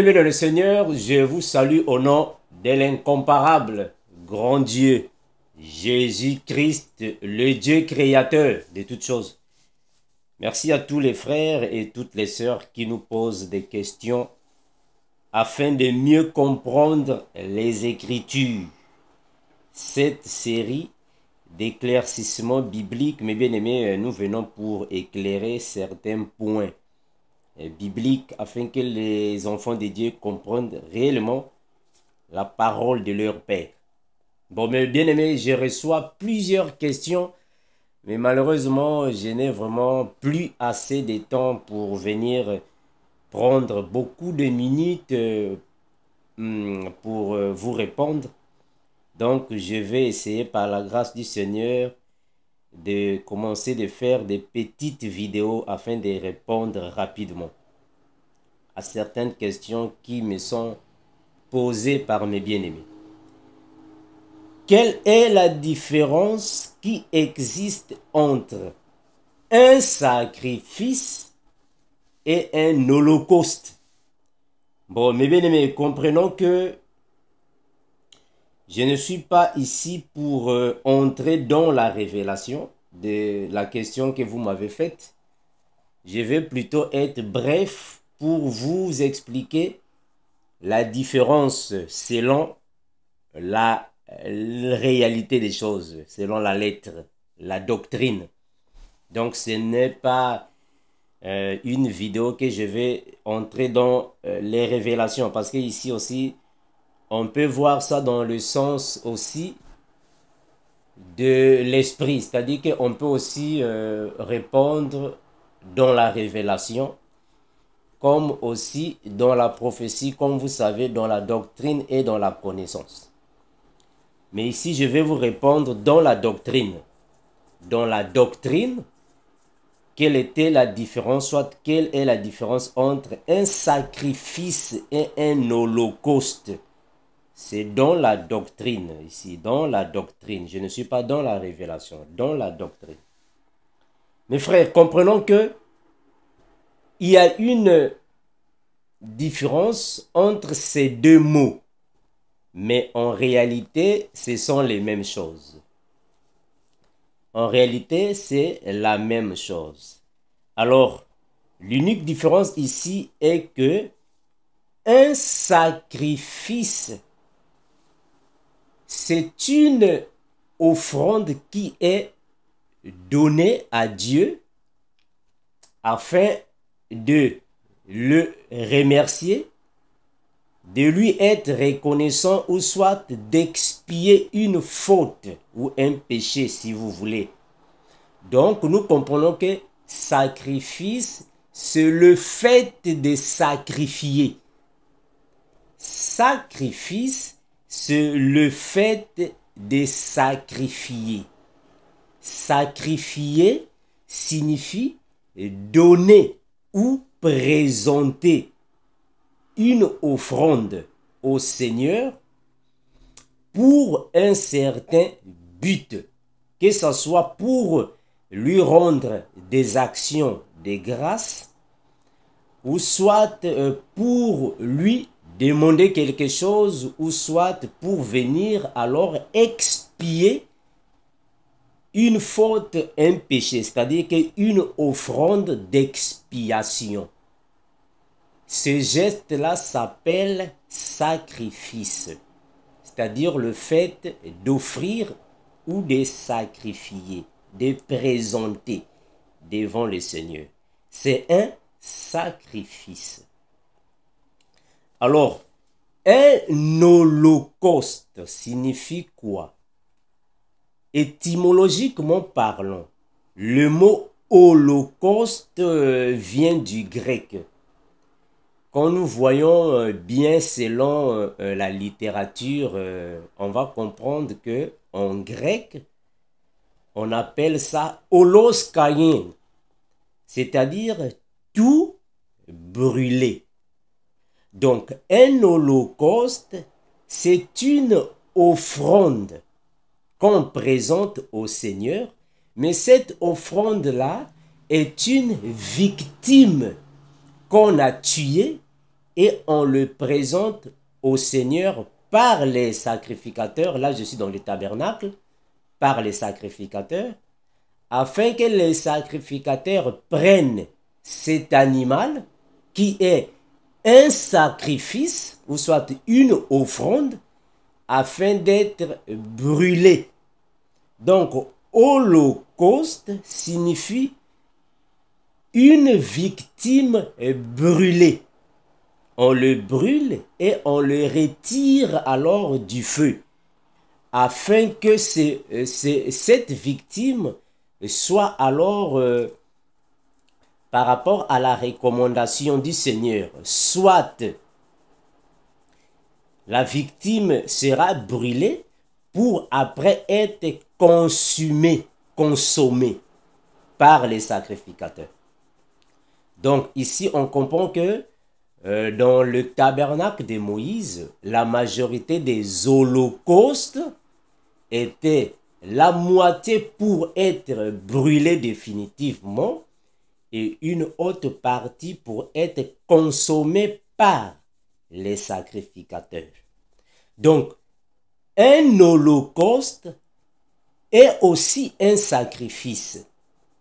Bien-aimés dans le Seigneur, je vous salue au nom de l'incomparable grand Dieu, Jésus-Christ, le Dieu créateur de toutes choses. Merci à tous les frères et toutes les sœurs qui nous posent des questions afin de mieux comprendre les Écritures. Cette série d'éclaircissements bibliques, mes bien-aimés, nous venons pour éclairer certains points bibliques afin que les enfants de Dieu comprennent réellement la parole de leur Père. Bon, mes bien-aimés, je reçois plusieurs questions, mais malheureusement, je n'ai vraiment plus assez de temps pour venir prendre beaucoup de minutes pour vous répondre. Donc, je vais essayer par la grâce du Seigneur de commencer de faire des petites vidéos afin de répondre rapidement à certaines questions qui me sont posées par mes bien-aimés. Quelle est la différence qui existe entre un sacrifice et un holocauste? Bon, mes bien-aimés, comprenons que je ne suis pas ici pour entrer dans la révélation de la question que vous m'avez faite. Je vais plutôt être bref pour vous expliquer la différence selon la réalité des choses, selon la lettre, la doctrine. Donc ce n'est pas une vidéo que je vais entrer dans les révélations, parce que ici aussi, on peut voir ça dans le sens aussi de l'esprit, c'est-à-dire qu'on peut aussi répondre dans la révélation, comme aussi dans la prophétie, comme vous savez, dans la doctrine et dans la connaissance. Mais ici, je vais vous répondre dans la doctrine. Dans la doctrine, quelle était la différence, soit quelle est la différence entre un sacrifice et un holocauste? C'est dans la doctrine, ici, dans la doctrine. Je ne suis pas dans la révélation, dans la doctrine. Mes frères, comprenons que il y a une différence entre ces deux mots. Mais en réalité, ce sont les mêmes choses. En réalité, c'est la même chose. Alors, l'unique différence ici est que un sacrifice, c'est une offrande qui est donnée à Dieu afin de le remercier, de lui être reconnaissant ou soit d'expier une faute ou un péché si vous voulez. Donc nous comprenons que sacrifice, c'est le fait de sacrifier. Sacrifice, c'est le fait de sacrifier. Sacrifier signifie donner ou présenter une offrande au Seigneur pour un certain but, que ce soit pour lui rendre des actions de grâce ou soit pour lui demander quelque chose ou soit pour venir alors expier une faute, un péché, c'est-à-dire qu'une offrande d'expiation. Ce geste-là s'appelle sacrifice, c'est-à-dire le fait d'offrir ou de sacrifier, de présenter devant le Seigneur. C'est un sacrifice. Alors, un holocauste signifie quoi? Étymologiquement parlant, le mot holocauste vient du grec. Quand nous voyons bien selon la littérature, on va comprendre que en grec, on appelle ça holoskaïen, c'est-à-dire tout brûler. Donc, un holocauste, c'est une offrande qu'on présente au Seigneur, mais cette offrande-là est une victime qu'on a tuée et on le présente au Seigneur par les sacrificateurs. Là, je suis dans le tabernacle, par les sacrificateurs, afin que les sacrificateurs prennent cet animal qui est un sacrifice, ou soit une offrande, afin d'être brûlé. Donc, holocauste signifie une victime brûlée. On le brûle et on le retire alors du feu, afin que cette victime soit alors, par rapport à la recommandation du Seigneur, soit la victime sera brûlée pour après être consommée par les sacrificateurs. Donc ici, on comprend que dans le tabernacle de Moïse, la majorité des holocaustes étaient la moitié pour être brûlés définitivement et une autre partie pour être consommée par les sacrificateurs. Donc, un holocauste est aussi un sacrifice.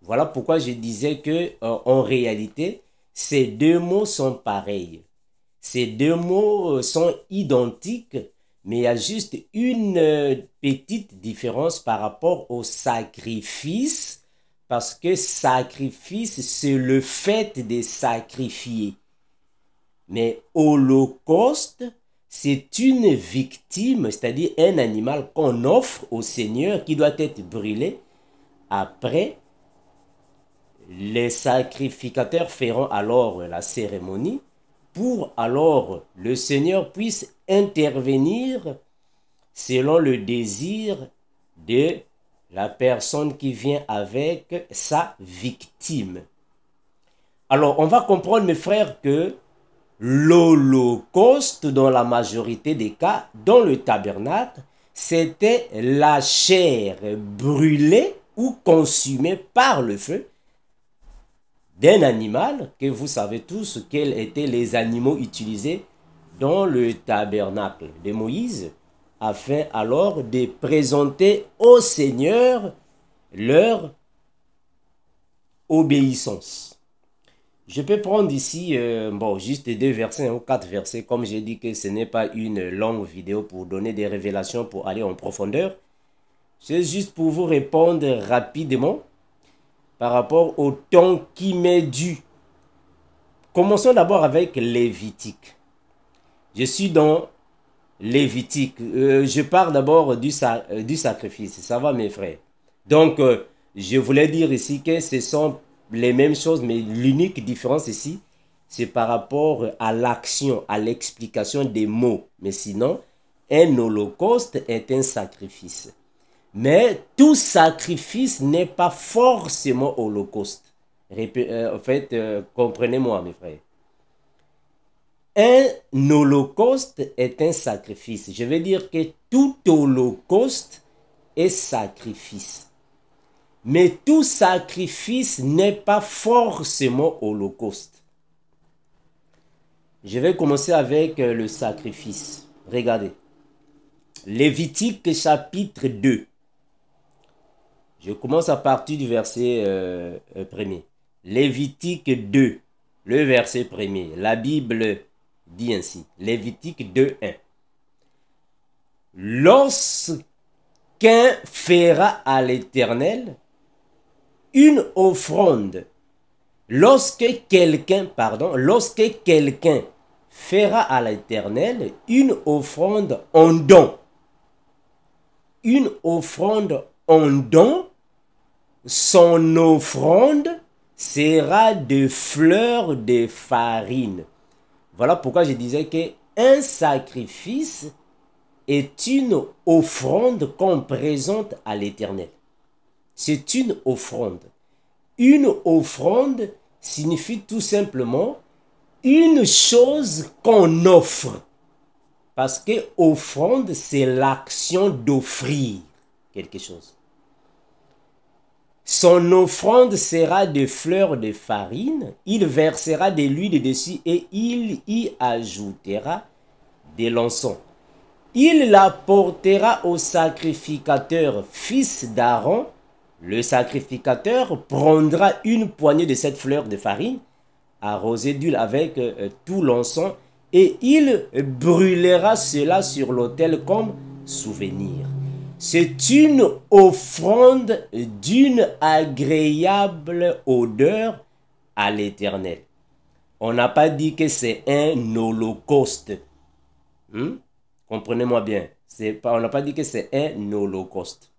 Voilà pourquoi je disais que en réalité, ces deux mots sont pareils. Ces deux mots sont identiques, mais il y a juste une petite différence par rapport au sacrifice, parce que sacrifice, c'est le fait de sacrifier. Mais holocauste, c'est une victime, c'est-à-dire un animal qu'on offre au Seigneur qui doit être brûlé. Après, les sacrificateurs feront alors la cérémonie pour alors le Seigneur puisse intervenir selon le désir de la personne qui vient avec sa victime. Alors, on va comprendre, mes frères, que l'holocauste, dans la majorité des cas, dans le tabernacle, c'était la chair brûlée ou consumée par le feu d'un animal, que vous savez tous quels étaient les animaux utilisés dans le tabernacle de Moïse, afin alors de présenter au Seigneur leur obéissance. Je peux prendre ici, juste 2 versets ou 4 versets, comme j'ai dit que ce n'est pas une longue vidéo pour donner des révélations, pour aller en profondeur. C'est juste pour vous répondre rapidement par rapport au temps qui m'est dû. Commençons d'abord avec Lévitique. Je suis dans Lévitique. Je parle d'abord du sacrifice. Ça va, mes frères? Donc, je voulais dire ici que ce sont les mêmes choses, mais l'unique différence ici, c'est par rapport à l'action, à l'explication des mots. Mais sinon, un holocauste est un sacrifice. Mais tout sacrifice n'est pas forcément holocauste. Comprenez-moi, mes frères. Un holocauste est un sacrifice. Je veux dire que tout holocauste est sacrifice. Mais tout sacrifice n'est pas forcément holocauste. Je vais commencer avec le sacrifice. Regardez. Lévitique chapitre 2. Je commence à partir du verset 1er. Lévitique 2, le verset 1er. La Bible dit ainsi. Lévitique 2, 1. Lorsqu'un fera à l'Éternel une offrande, lorsque quelqu'un fera à l'Éternel une offrande en don, son offrande sera de fleurs de farine. Voilà pourquoi je disais qu'un sacrifice est une offrande qu'on présente à l'Éternel. C'est une offrande. Une offrande signifie tout simplement une chose qu'on offre. Parce que offrande, c'est l'action d'offrir quelque chose. Son offrande sera de fleurs de farine, il versera de l'huile dessus et il y ajoutera des lançons. Il la portera au sacrificateur, fils d'Aaron. Le sacrificateur prendra une poignée de cette fleur de farine, arrosée d'huile avec tout l'encens, et il brûlera cela sur l'autel comme souvenir. C'est une offrande d'une agréable odeur à l'Éternel. On n'a pas dit que c'est un holocauste. Comprenez-moi bien. On n'a pas dit que c'est un holocauste.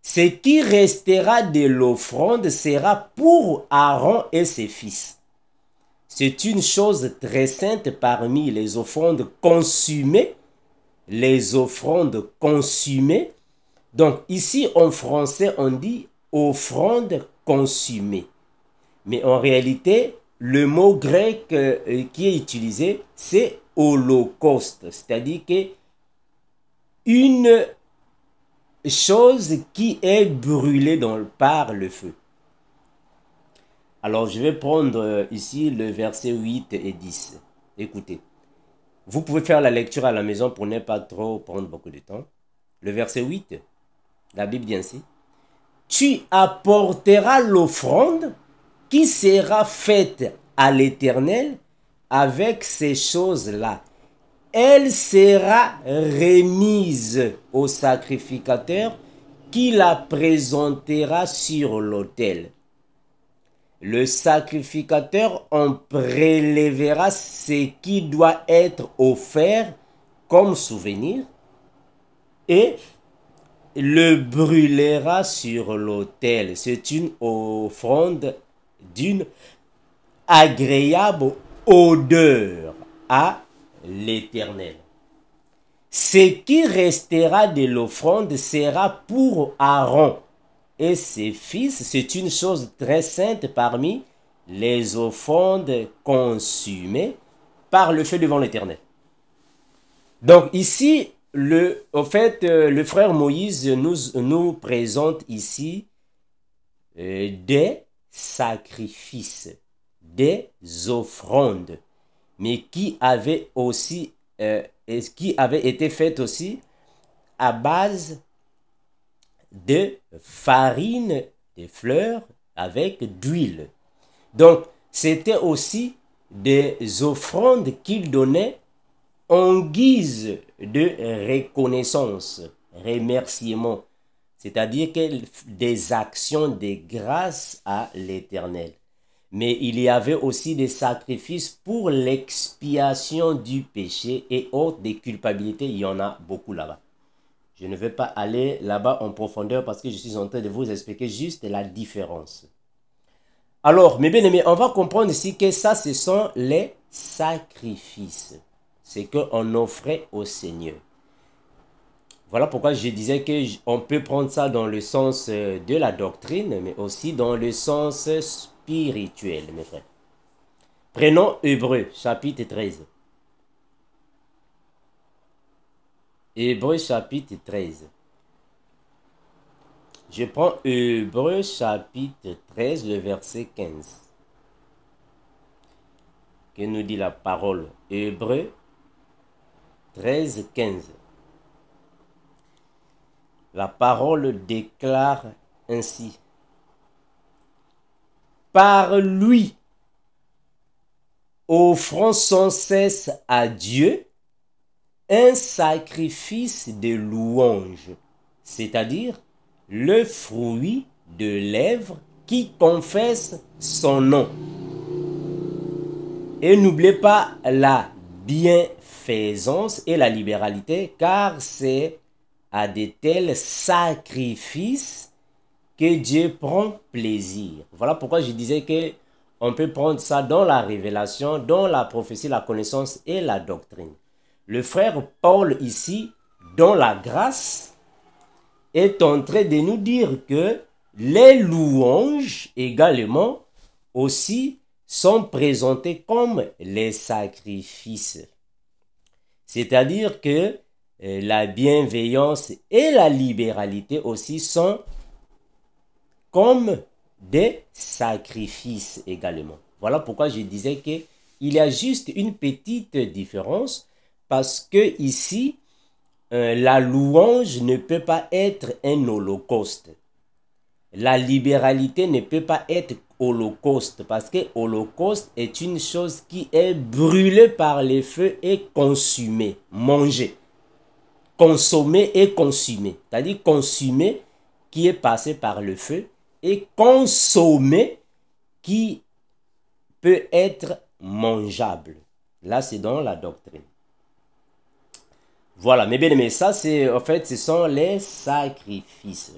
Ce qui restera de l'offrande sera pour Aaron et ses fils. C'est une chose très sainte parmi les offrandes consumées. Les offrandes consumées. Donc ici en français on dit offrande consumée. Mais en réalité, le mot grec qui est utilisé, c'est holocauste. C'est-à-dire que une chose qui est brûlée par le feu. Alors je vais prendre ici le verset 8 et 10. Écoutez. Vous pouvez faire la lecture à la maison pour ne pas trop prendre beaucoup de temps. Le verset 8, la Bible dit ainsi. Tu apporteras l'offrande qui sera faite à l'Éternel avec ces choses-là. Elle sera remise au sacrificateur qui la présentera sur l'autel. Le sacrificateur en prélèvera ce qui doit être offert comme souvenir et le brûlera sur l'autel. C'est une offrande d'une agréable odeur à l'Éternel. Ce qui restera de l'offrande sera pour Aaron et ses fils. C'est une chose très sainte parmi les offrandes consumées par le feu devant l'Éternel. Donc ici, le frère Moïse nous présente ici des sacrifices, des offrandes, mais qui avaient été faites aussi à base de farine, de fleurs avec d'huile. Donc, c'était aussi des offrandes qu'il donnait en guise de reconnaissance, remerciement, c'est-à-dire des actions de grâce à l'Éternel. Mais il y avait aussi des sacrifices pour l'expiation du péché et autres des culpabilités. Il y en a beaucoup là-bas. Je ne vais pas aller là-bas en profondeur parce que je suis en train de vous expliquer juste la différence. Alors, mes bien-aimés, on va comprendre ici que ça, ce sont les sacrifices. C'est qu'on offrait au Seigneur. Voilà pourquoi je disais qu'on peut prendre ça dans le sens de la doctrine, mais aussi dans le sens spirituel, mes frères. Prenons Hébreux, chapitre 13. Hébreux, chapitre 13. Je prends Hébreux, chapitre 13, le verset 15. Que nous dit la parole? Hébreux 13, 15. La parole déclare ainsi. Par lui, offrons sans cesse à Dieu un sacrifice de louange, c'est-à-dire le fruit de lèvres qui confesse son nom. Et n'oubliez pas la bienfaisance et la libéralité, car c'est à de tels sacrifices que Dieu prend plaisir. Voilà pourquoi je disais que on peut prendre ça dans la révélation, dans la prophétie, la connaissance et la doctrine. Le frère Paul ici, dans la grâce, est en train de nous dire que les louanges également aussi sont présentées comme les sacrifices. C'est-à-dire que la bienveillance et la libéralité aussi sont comme des sacrifices également. Voilà pourquoi je disais qu'il y a juste une petite différence, parce que ici, la louange ne peut pas être un holocauste. La libéralité ne peut pas être holocauste, parce que holocauste est une chose qui est brûlée par le feu et consumée, mangée. Consommée et consumée, c'est-à-dire consumée qui est passée par le feu et consommée qui peut être mangeable. Là, c'est dans la doctrine. Voilà, mes bien-aimés, ça c'est, en fait, ce sont les sacrifices.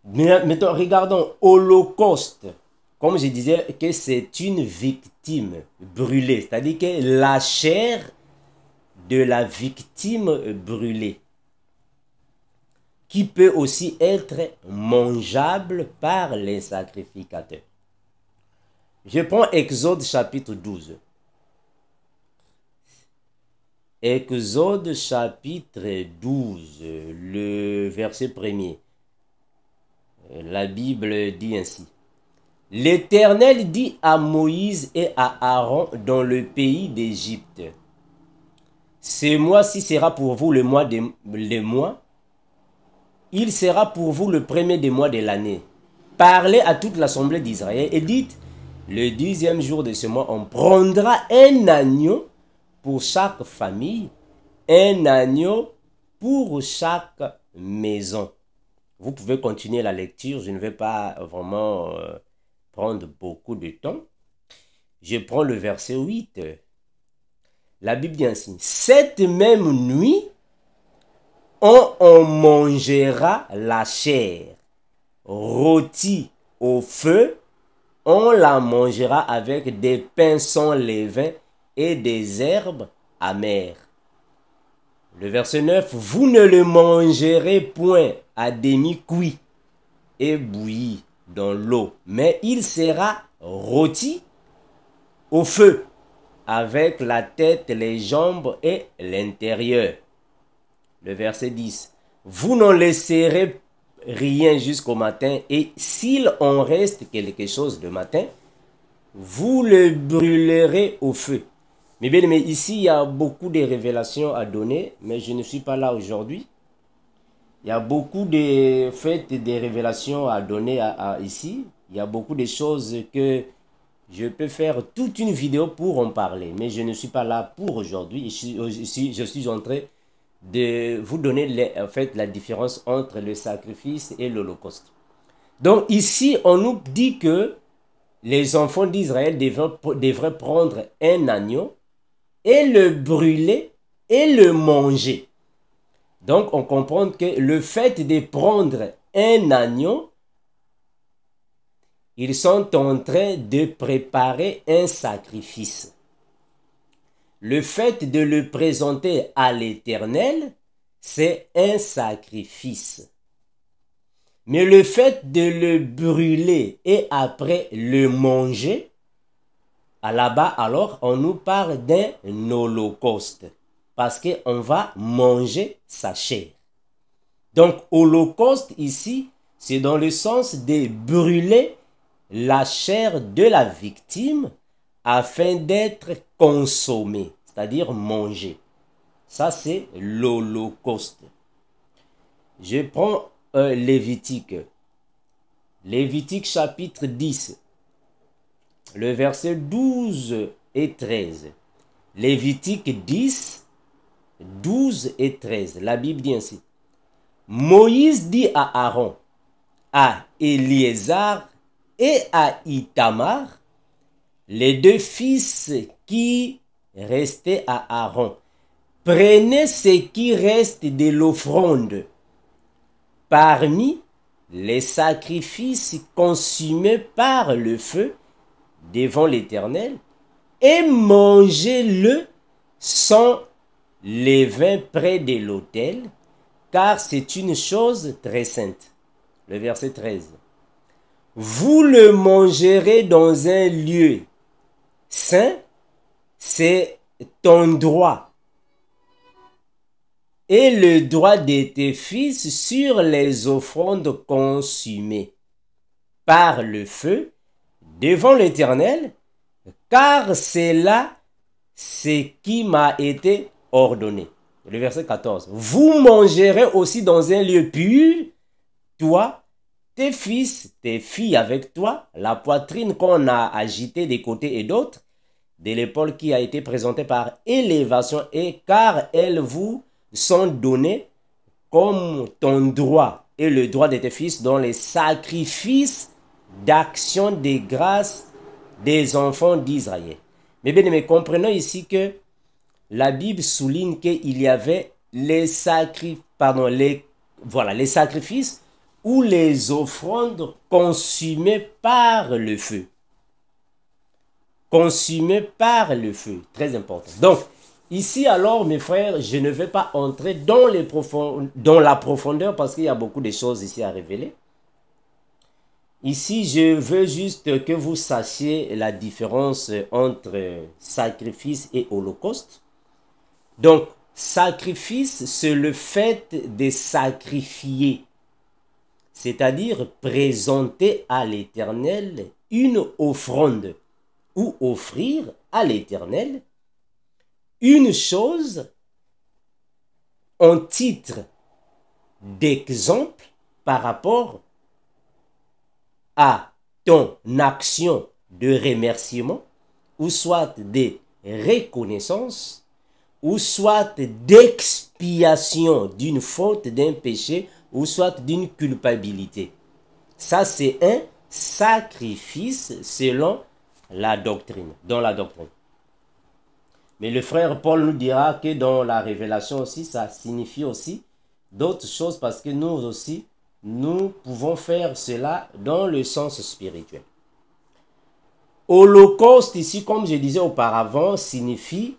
Maintenant, regardons, holocauste. Comme je disais, que c'est une victime brûlée, c'est-à-dire que la chair de la victime brûlée, qui peut aussi être mangeable par les sacrificateurs. Je prends Exode chapitre 12. Exode chapitre 12, le verset 1er. La Bible dit ainsi. L'Éternel dit à Moïse et à Aaron dans le pays d'Égypte. Ce mois-ci sera pour vous le mois des mois. Il sera pour vous le premier des mois de l'année. Parlez à toute l'assemblée d'Israël et dites, le 10e jour de ce mois, on prendra un agneau pour chaque famille, un agneau pour chaque maison. Vous pouvez continuer la lecture, je ne vais pas vraiment prendre beaucoup de temps. Je prends le verset 8. La Bible dit ainsi, cette même nuit, on mangera la chair rôtie au feu, on la mangera avec des pains sans levain et des herbes amères. Le verset 9, vous ne le mangerez point à demi cuit et bouilli dans l'eau, mais il sera rôti au feu avec la tête, les jambes et l'intérieur. Le verset 10, vous n'en laisserez rien jusqu'au matin, et s'il en reste quelque chose le matin, vous le brûlerez au feu. Mais bien, mais ici, il y a beaucoup de révélations à donner, mais je ne suis pas là aujourd'hui. Il y a beaucoup de faits, des révélations à donner ici. Il y a beaucoup de choses que je peux faire toute une vidéo pour en parler, mais je ne suis pas là pour aujourd'hui. Je suis en train de vous donner en fait la différence entre le sacrifice et l'holocauste. Donc ici, on nous dit que les enfants d'Israël devraient prendre un agneau et le brûler et le manger. Donc on comprend que le fait de prendre un agneau, ils sont en train de préparer un sacrifice. Le fait de le présenter à l'Éternel, c'est un sacrifice. Mais le fait de le brûler et après le manger, là-bas alors on nous parle d'un holocauste. Parce qu'on va manger sa chair. Donc holocauste ici, c'est dans le sens de brûler la chair de la victime afin d'être consommé, c'est-à-dire mangé. Ça, c'est l'holocauste. Je prends Lévitique. Lévitique chapitre 10, le verset 12 et 13. Lévitique 10, 12 et 13. La Bible dit ainsi. Moïse dit à Aaron, à Éliézar et à Itamar, les deux fils qui restaient à Aaron, prenez ce qui reste de l'offrande parmi les sacrifices consumés par le feu devant l'Éternel et mangez-le sans levain près de l'autel, car c'est une chose très sainte. Le verset 13. Vous le mangerez dans un lieu saint, c'est ton droit. et le droit de tes fils sur les offrandes consumées par le feu devant l'Éternel, car c'est là ce qui m'a été ordonné. Le verset 14. Vous mangerez aussi dans un lieu pur, toi, tes fils, tes filles avec toi, la poitrine qu'on a agitée des côtés et d'autres, de l'épaule qui a été présentée par élévation, et car elles vous sont données comme ton droit et le droit de tes fils dans les sacrifices d'action des grâces des enfants d'Israël. Mais bien aimés, comprenons ici que la Bible souligne qu'il y avait les sacrifices ou les offrandes consumées par le feu. Consumées par le feu, très important. Donc, ici alors, mes frères, je ne vais pas entrer dans la profondeur parce qu'il y a beaucoup de choses ici à révéler. Ici, je veux juste que vous sachiez la différence entre sacrifice et holocauste. Donc, sacrifice, c'est le fait de sacrifier, c'est-à-dire présenter à l'Éternel une offrande ou offrir à l'Éternel une chose en titre d'exemple par rapport à ton action de remerciement ou soit de reconnaissance ou soit d'expiation d'une faute, d'un péché ou soit d'une culpabilité. Ça, c'est un sacrifice selon la doctrine, dans la doctrine. Mais le frère Paul nous dira que dans la révélation aussi, ça signifie aussi d'autres choses parce que nous aussi, nous pouvons faire cela dans le sens spirituel. Holocauste ici, comme je disais auparavant, signifie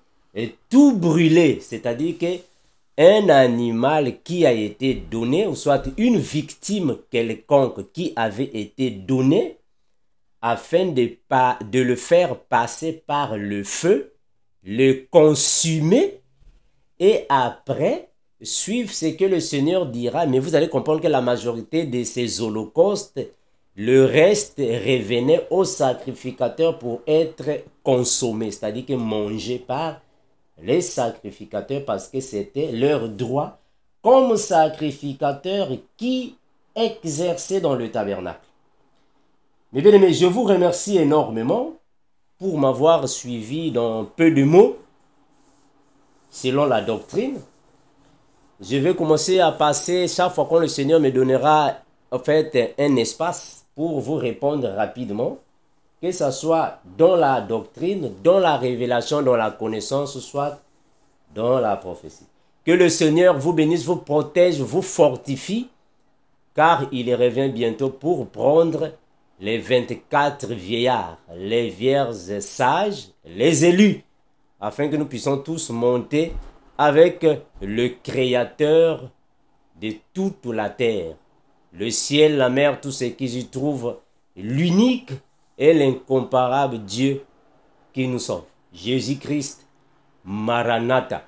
tout brûler, c'est-à-dire qu'un animal qui a été donné, ou soit une victime quelconque qui avait été donnée, afin de le faire passer par le feu, le consumer, et après, suivre ce que le Seigneur dira. Mais vous allez comprendre que la majorité de ces holocaustes, le reste revenait au sacrificateur pour être consommé, c'est-à-dire que mangé par les sacrificateurs parce que c'était leur droit comme sacrificateurs qui exerçaient dans le tabernacle. Mais bien aimés, je vous remercie énormément pour m'avoir suivi dans peu de mots selon la doctrine. Je vais commencer à passer chaque fois que le Seigneur me donnera en fait un espace pour vous répondre rapidement, que ce soit dans la doctrine, dans la révélation, dans la connaissance, soit dans la prophétie. Que le Seigneur vous bénisse, vous protège, vous fortifie, car il revient bientôt pour prendre les 24 vieillards, les vierges sages, les élus, afin que nous puissions tous monter avec le Créateur de toute la terre, le ciel, la mer, tout ce qui s'y trouve, l'unique et l'incomparable Dieu qui nous sauve. Jésus-Christ, Maranatha.